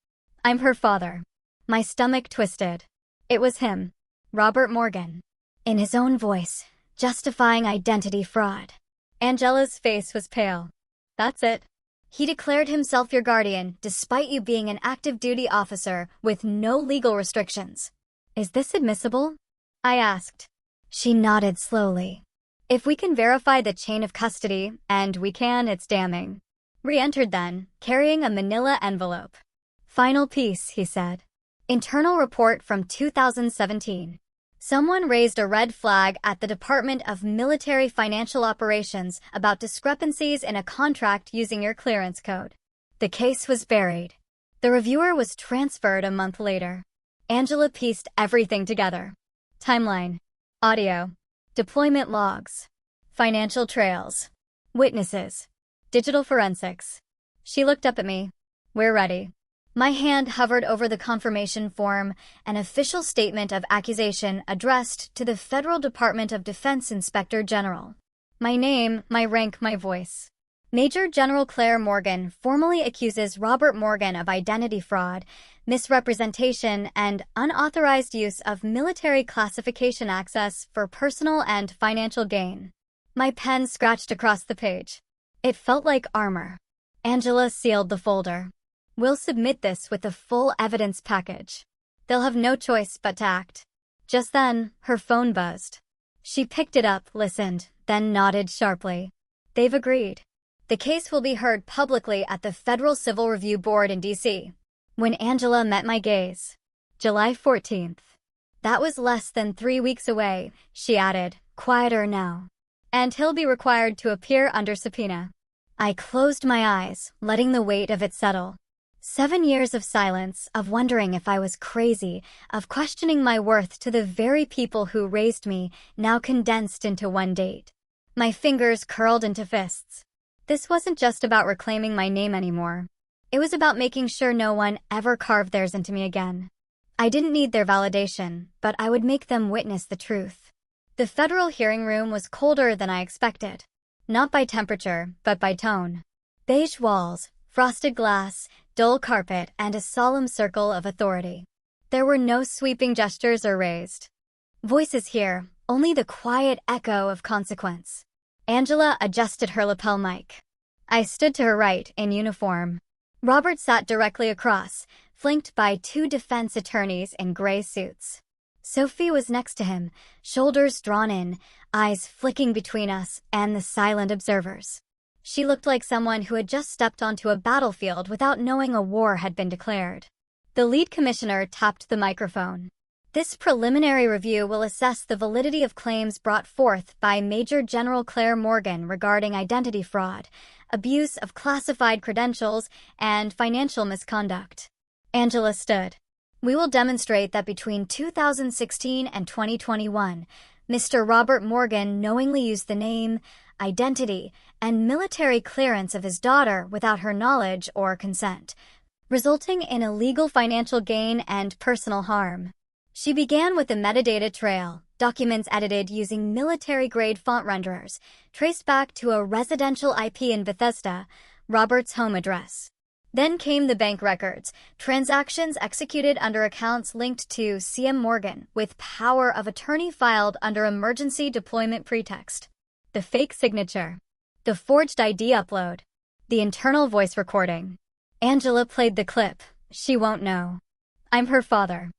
I'm her father." My stomach twisted. It was him, Robert Morgan. In his own voice, justifying identity fraud. Angela's face was pale. "That's it. He declared himself your guardian, despite you being an active duty officer with no legal restrictions. Is this admissible?" I asked. She nodded slowly. "If we can verify the chain of custody, and we can, it's damning." Re-entered then, carrying a manila envelope. "Final piece," he said. "Internal report from 2017. Someone raised a red flag at the Department of Military Financial Operations about discrepancies in a contract using your clearance code. The case was buried. The reviewer was transferred a month later." Angela pieced everything together. Timeline. Audio. Deployment logs. Financial trails. Witnesses. Digital forensics. She looked up at me. "We're ready." My hand hovered over the confirmation form, an official statement of accusation addressed to the Federal Department of Defense Inspector General. My name, my rank, my voice. Major General Claire Morgan formally accuses Robert Morgan of identity fraud, misrepresentation, and unauthorized use of military classification access for personal and financial gain. My pen scratched across the page. It felt like armor. Angela sealed the folder. "We'll submit this with the full evidence package. They'll have no choice but to act." Just then, her phone buzzed. She picked it up, listened, then nodded sharply. "They've agreed. The case will be heard publicly at the Federal Civil Review Board in D.C. When Angela met my gaze. July 14th. That was less than 3 weeks away, she added, quieter now. And he'll be required to appear under subpoena. I closed my eyes, letting the weight of it settle. 7 years of silence, of wondering if I was crazy, of questioning my worth to the very people who raised me, now condensed into one date. My fingers curled into fists. This wasn't just about reclaiming my name anymore. It was about making sure no one ever carved theirs into me again. I didn't need their validation, but I would make them witness the truth. The federal hearing room was colder than I expected. Not by temperature, but by tone. Beige walls, frosted glass, dull carpet, and a solemn circle of authority. There were no sweeping gestures or raised voices here, only the quiet echo of consequence. Angela adjusted her lapel mic. I stood to her right, in uniform. Robert sat directly across, flanked by 2 defense attorneys in gray suits. Sophie was next to him, shoulders drawn in, eyes flicking between us and the silent observers. She looked like someone who had just stepped onto a battlefield without knowing a war had been declared. The lead commissioner tapped the microphone. This preliminary review will assess the validity of claims brought forth by Major General Claire Morgan regarding identity fraud, abuse of classified credentials, and financial misconduct. Angela stood. We will demonstrate that between 2016 and 2021, Mr. Robert Morgan knowingly used the name, identity, and military clearance of his daughter without her knowledge or consent, resulting in illegal financial gain and personal harm. She began with the metadata trail, documents edited using military-grade font renderers, traced back to a residential IP in Bethesda, Robert's home address. Then came the bank records, transactions executed under accounts linked to CM Morgan with power of attorney filed under emergency deployment pretext. The fake signature. The forged ID upload. The internal voice recording. Angela played the clip. She won't know. I'm her father.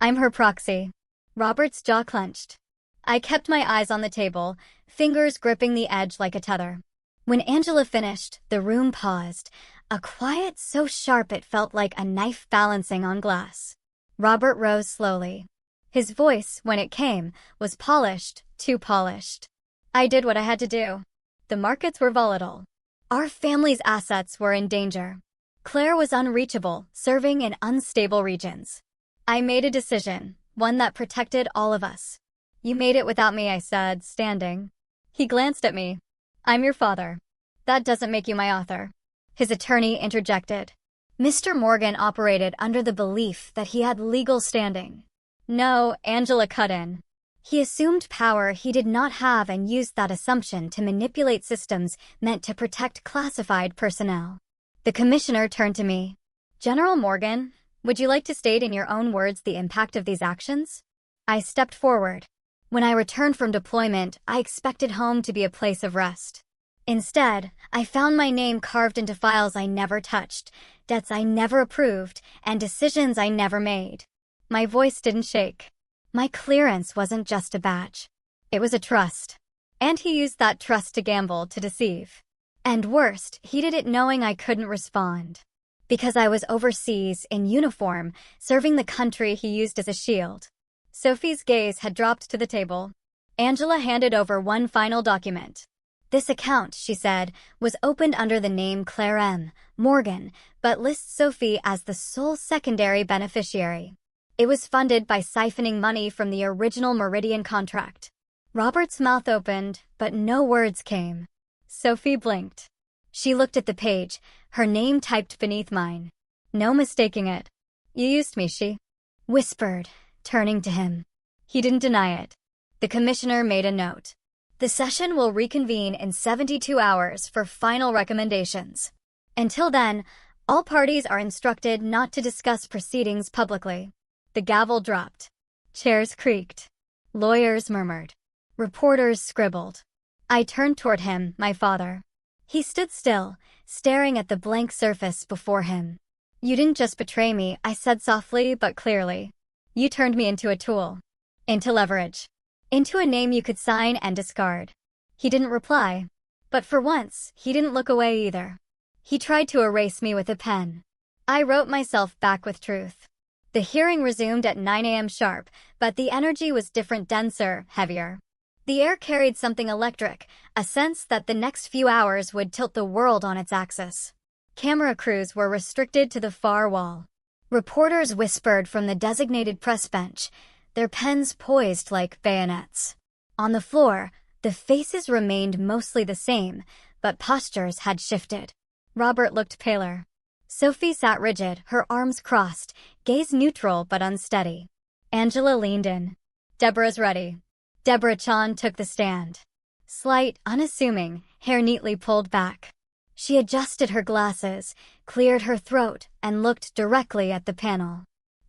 I'm her proxy. Robert's jaw clenched. I kept my eyes on the table, fingers gripping the edge like a tether. When Angela finished, the room paused, a quiet so sharp it felt like a knife balancing on glass. Robert rose slowly. His voice, when it came, was polished, too polished. I did what I had to do. The markets were volatile. Our family's assets were in danger. Claire was unreachable, serving in unstable regions. I made a decision, one that protected all of us. You made it without me, I said, standing. He glanced at me. I'm your father. That doesn't make you my author. His attorney interjected. Mr. Morgan operated under the belief that he had legal standing. No, Angela cut in. He assumed power he did not have and used that assumption to manipulate systems meant to protect classified personnel. The commissioner turned to me. General Morgan, would you like to state in your own words the impact of these actions? I stepped forward. When I returned from deployment, I expected home to be a place of rest. Instead, I found my name carved into files I never touched, debts I never approved, and decisions I never made. My voice didn't shake. My clearance wasn't just a badge. It was a trust. And he used that trust to gamble, to deceive. And worst, he did it knowing I couldn't respond. Because I was overseas, in uniform, serving the country he used as a shield. Sophie's gaze had dropped to the table. Angela handed over one final document. This account, she said, was opened under the name Claire M. Morgan, but lists Sophie as the sole secondary beneficiary. It was funded by siphoning money from the original Meridian contract. Robert's mouth opened, but no words came. Sophie blinked. She looked at the page, her name typed beneath mine. No mistaking it. You used me, she whispered, turning to him. He didn't deny it. The commissioner made a note. The session will reconvene in 72 hours for final recommendations. Until then, all parties are instructed not to discuss proceedings publicly. The gavel dropped. Chairs creaked. Lawyers murmured. Reporters scribbled. I turned toward him, my father. He stood still, staring at the blank surface before him. You didn't just betray me, I said softly but clearly. You turned me into a tool. Into leverage. Into a name you could sign and discard. He didn't reply. But for once, he didn't look away either. He tried to erase me with a pen. I wrote myself back with truth. The hearing resumed at 9 a.m. sharp, but the energy was different, denser, heavier. The air carried something electric, a sense that the next few hours would tilt the world on its axis. Camera crews were restricted to the far wall. Reporters whispered from the designated press bench, their pens poised like bayonets. On the floor, the faces remained mostly the same, but postures had shifted. Robert looked paler. Sophie sat rigid, her arms crossed, gaze neutral but unsteady. Angela leaned in. "Deborah's ready." Deborah Chan took the stand. Slight, unassuming, hair neatly pulled back. She adjusted her glasses, cleared her throat, and looked directly at the panel.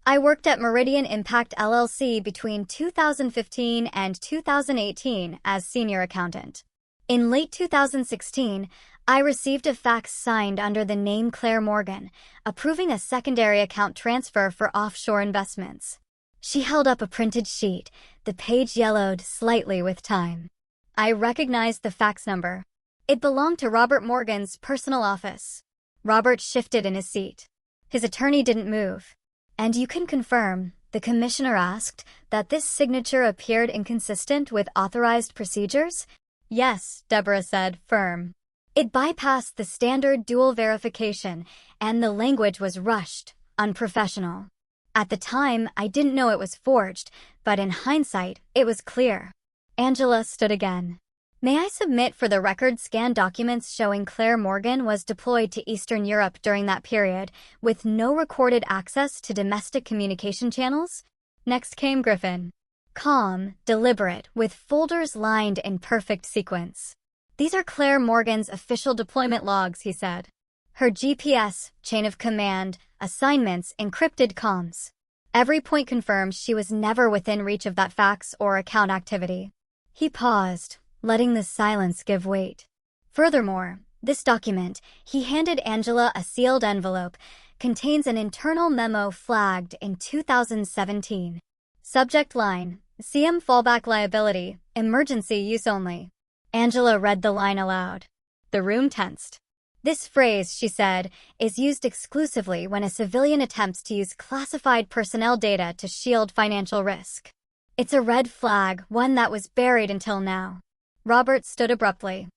"I worked at Meridian Impact LLC between 2015 and 2018 as senior accountant. In late 2016, I received a fax signed under the name Claire Morgan, approving a secondary account transfer for offshore investments." She held up a printed sheet, the page yellowed slightly with time. "I recognized the fax number. It belonged to Robert Morgan's personal office." Robert shifted in his seat. His attorney didn't move. "And you can confirm," the commissioner asked, "that this signature appeared inconsistent with authorized procedures?" "Yes," Deborah said, firm. "It bypassed the standard dual verification, and the language was rushed, unprofessional. At the time, I didn't know it was forged, but in hindsight, it was clear." Angela stood again. "May I submit for the record scanned documents showing Claire Morgan was deployed to Eastern Europe during that period, with no recorded access to domestic communication channels?" Next came Griffin. Calm, deliberate, with folders lined in perfect sequence. "These are Claire Morgan's official deployment logs," he said. "Her GPS, chain of command, assignments, encrypted comms. Every point confirms she was never within reach of that fax or account activity." He paused, letting the silence give weight. "Furthermore, this document," he handed Angela a sealed envelope, "contains an internal memo flagged in 2017. Subject line, CM fallback liability, emergency use only." Angela read the line aloud. The room tensed. "This phrase," she said, "is used exclusively when a civilian attempts to use classified personnel data to shield financial risk. It's a red flag, one that was buried until now." Robert stood abruptly.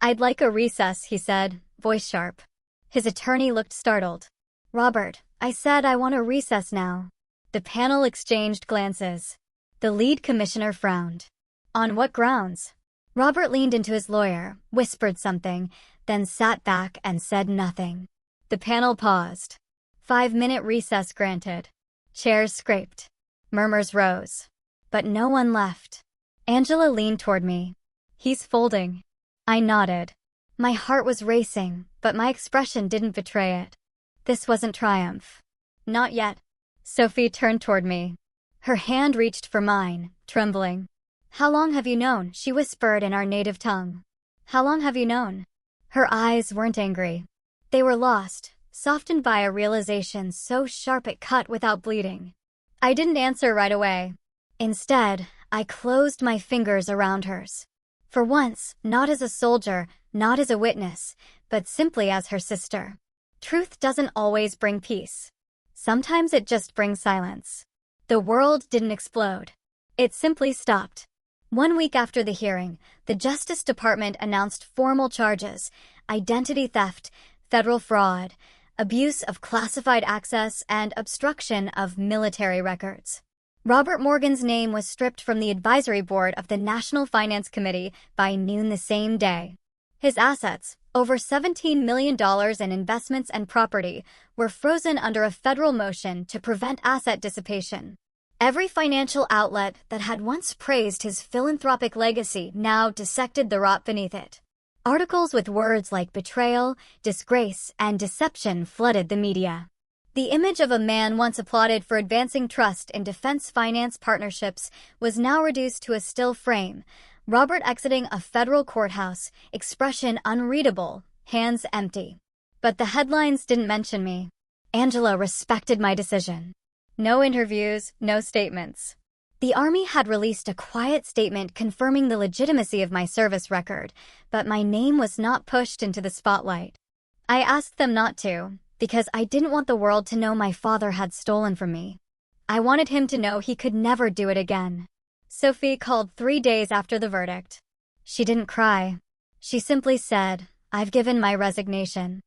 "I'd like a recess," he said, voice sharp. His attorney looked startled. "Robert, I said I want a recess now." The panel exchanged glances. The lead commissioner frowned. "On what grounds?" Robert leaned into his lawyer, whispered something, then sat back and said nothing. The panel paused. 5-minute recess granted. Chairs scraped. Murmurs rose. But no one left. Angela leaned toward me. "He's folding." I nodded. My heart was racing, but my expression didn't betray it. This wasn't triumph. "Not yet." Sophie turned toward me. Her hand reached for mine, trembling. "How long have you known?" she whispered in our native tongue. "How long have you known?" Her eyes weren't angry. They were lost, softened by a realization so sharp it cut without bleeding. I didn't answer right away. Instead, I closed my fingers around hers. For once, not as a soldier, not as a witness, but simply as her sister. Truth doesn't always bring peace. Sometimes it just brings silence. The world didn't explode. It simply stopped. 1 week after the hearing, the Justice Department announced formal charges: identity theft, federal fraud, abuse of classified access, and obstruction of military records. Robert Morgan's name was stripped from the advisory board of the National Finance Committee by noon the same day. His assets, over $17 million in investments and property, were frozen under a federal motion to prevent asset dissipation. Every financial outlet that had once praised his philanthropic legacy now dissected the rot beneath it. Articles with words like betrayal, disgrace, and deception flooded the media. The image of a man once applauded for advancing trust in defense finance partnerships was now reduced to a still frame: Robert exiting a federal courthouse, expression unreadable, hands empty. But the headlines didn't mention me. Angela respected my decision. No interviews, no statements. The Army had released a quiet statement confirming the legitimacy of my service record, but my name was not pushed into the spotlight. I asked them not to, because I didn't want the world to know my father had stolen from me. I wanted him to know he could never do it again. Sophie called 3 days after the verdict. She didn't cry. She simply said, "I've given my resignation."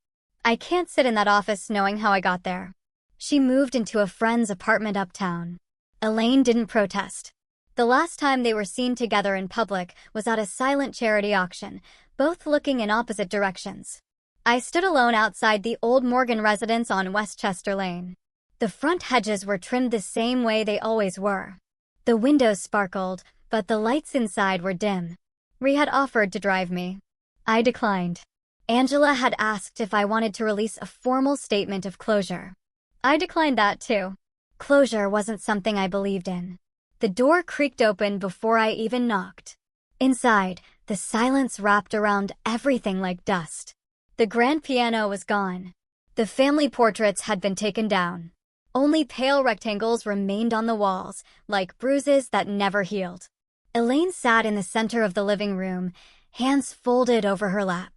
I can't sit in that office knowing how I got there. She moved into a friend's apartment uptown. Elaine didn't protest. The last time they were seen together in public was at a silent charity auction, both looking in opposite directions. I stood alone outside the old Morgan residence on Westchester Lane. The front hedges were trimmed the same way they always were. The windows sparkled, but the lights inside were dim. Ree had offered to drive me. I declined. Angela had asked if I wanted to release a formal statement of closure. I declined that too. Closure wasn't something I believed in. The door creaked open before I even knocked. Inside, the silence wrapped around everything like dust. The grand piano was gone. The family portraits had been taken down. Only pale rectangles remained on the walls, like bruises that never healed. Elaine sat in the center of the living room, hands folded over her lap.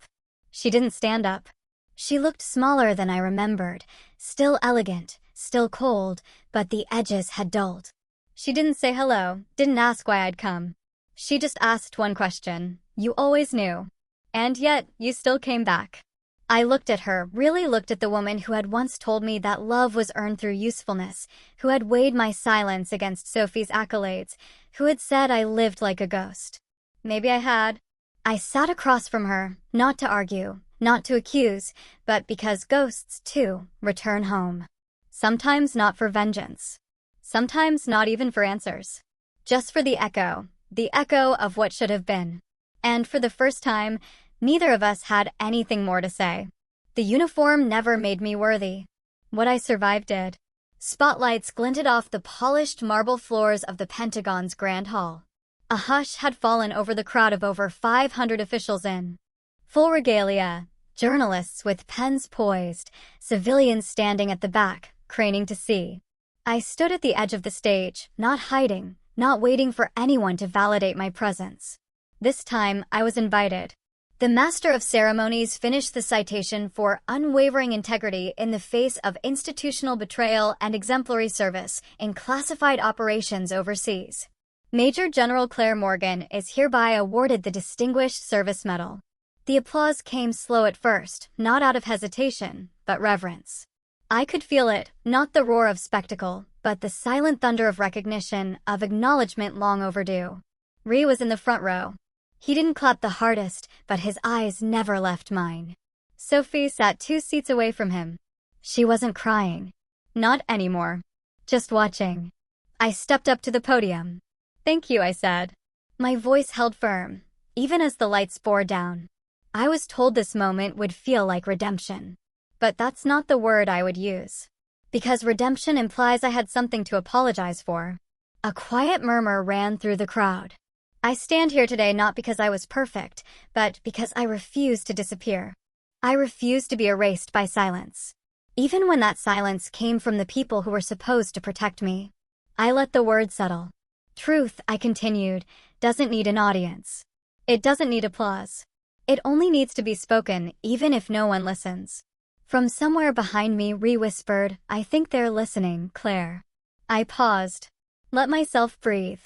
She didn't stand up. She looked smaller than I remembered, still elegant, still cold, but the edges had dulled. She didn't say hello, didn't ask why I'd come. She just asked one question. You always knew. And yet, you still came back. I looked at her, really looked at the woman who had once told me that love was earned through usefulness, who had weighed my silence against Sophie's accolades, who had said I lived like a ghost. Maybe I had. I sat across from her, not to argue, not to accuse, but because ghosts, too, return home. Sometimes not for vengeance. Sometimes not even for answers. Just for the echo of what should have been. And for the first time, neither of us had anything more to say. The uniform never made me worthy. What I survived did. Spotlights glinted off the polished marble floors of the Pentagon's Grand Hall. A hush had fallen over the crowd of over 500 officials in full regalia, journalists with pens poised, civilians standing at the back, craning to see. I stood at the edge of the stage, not hiding, not waiting for anyone to validate my presence. This time, I was invited. The Master of Ceremonies finished the citation for unwavering integrity in the face of institutional betrayal and exemplary service in classified operations overseas. Major General Claire Morgan is hereby awarded the Distinguished Service Medal. The applause came slow at first, not out of hesitation, but reverence. I could feel it, not the roar of spectacle, but the silent thunder of recognition, of acknowledgement long overdue. Ree was in the front row. He didn't clap the hardest, but his eyes never left mine. Sophie sat 2 seats away from him. She wasn't crying. Not anymore. Just watching. I stepped up to the podium. Thank you, I said. My voice held firm, even as the lights bore down. I was told this moment would feel like redemption. But that's not the word I would use. Because redemption implies I had something to apologize for. A quiet murmur ran through the crowd. I stand here today not because I was perfect, but because I refuse to disappear. I refuse to be erased by silence. Even when that silence came from the people who were supposed to protect me. I let the words settle. Truth, I continued, doesn't need an audience. It doesn't need applause. It only needs to be spoken, even if no one listens. From somewhere behind me, Ree whispered, I think they're listening, Claire. I paused. Let myself breathe.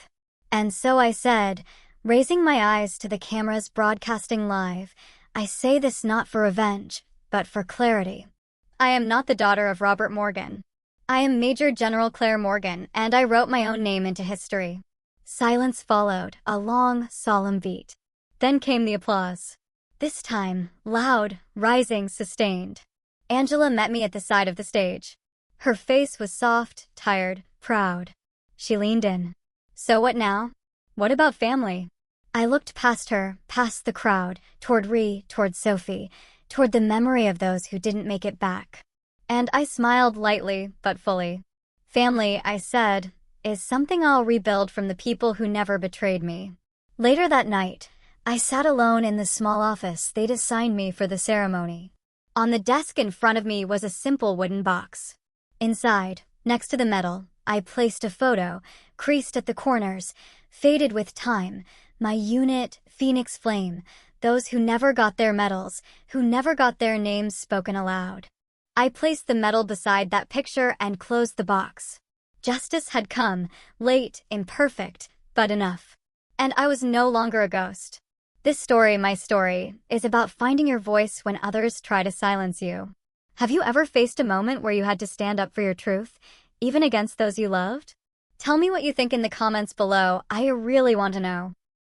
And so I said, raising my eyes to the cameras broadcasting live, I say this not for revenge, but for clarity. I am not the daughter of Robert Morgan. I am Major General Claire Morgan, and I wrote my own name into history. Silence followed, a long, solemn beat. Then came the applause. This time, loud, rising, sustained. Angela met me at the side of the stage. Her face was soft, tired, proud. She leaned in. So what now? What about family? I looked past her, past the crowd, toward Ree, toward Sophie, toward the memory of those who didn't make it back. And I smiled lightly, but fully. Family, I said, is something I'll rebuild from the people who never betrayed me. Later that night, I sat alone in the small office they'd assigned me for the ceremony. On the desk in front of me was a simple wooden box. Inside, next to the medal, I placed a photo, creased at the corners, faded with time, my unit, Phoenix Flame, those who never got their medals, who never got their names spoken aloud. I placed the medal beside that picture and closed the box. Justice had come, late, imperfect, but enough. And I was no longer a ghost. This story, my story, is about finding your voice when others try to silence you. Have you ever faced a moment where you had to stand up for your truth, even against those you loved? Tell me what you think in the comments below. I really want to know.